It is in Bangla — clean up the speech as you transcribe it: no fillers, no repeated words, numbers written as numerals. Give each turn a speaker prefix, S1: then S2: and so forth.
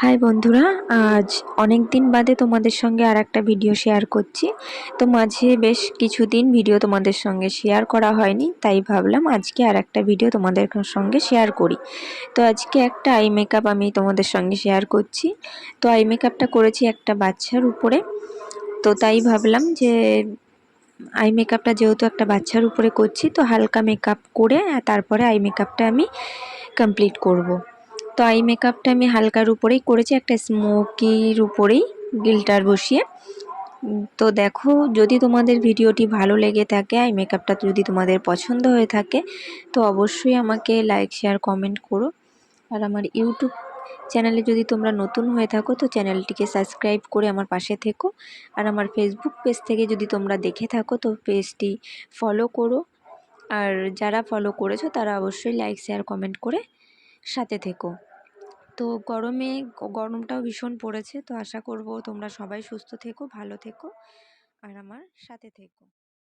S1: হাই বন্ধুরা, আজ অনেক দিন বাদে তোমাদের সঙ্গে আর একটা ভিডিও শেয়ার করছি। তো মাঝে বেশ কিছুদিন ভিডিও তোমাদের সঙ্গে শেয়ার করা হয়নি, তাই ভাবলাম আজকে আর একটা ভিডিও তোমাদের সঙ্গে শেয়ার করি। তো আজকে একটা আই মেকআপ আমি তোমাদের সঙ্গে শেয়ার করছি। তো আই মেকআপটা করেছি একটা বাচ্চার উপরে। তো তাই ভাবলাম যে আই মেকআপটা যেহেতু একটা বাচ্চার উপরে করছি, তো হালকা মেকআপ করে তারপরে আই মেকআপটা আমি কমপ্লিট করব। তো আই মেকআপটা আমি হালকার উপরেই করেছি, একটা স্মোকির উপরেই গিল্টার বসিয়ে। তো দেখো, যদি তোমাদের ভিডিওটি ভালো লেগে থাকে, আই মেকআপটা যদি তোমাদের পছন্দ হয়ে থাকে, তো অবশ্যই আমাকে লাইক শেয়ার কমেন্ট করো। আর আমার ইউটিউব চ্যানেলে যদি তোমরা নতুন হয়ে থাকো, তো চ্যানেলটিকে সাবস্ক্রাইব করে আমার পাশে থেকো। আর আমার ফেসবুক পেজ থেকে যদি তোমরা দেখে থাকো, তো পেজটি ফলো করো। আর যারা ফলো করেছো তারা অবশ্যই লাইক শেয়ার কমেন্ট করে সাথে থেকো। তো গরমটাও ভীষণ পড়েছে, তো আশা করব তোমরা সবাই সুস্থ থেকো, ভালো থেকো আর আমার সাথে থেকো।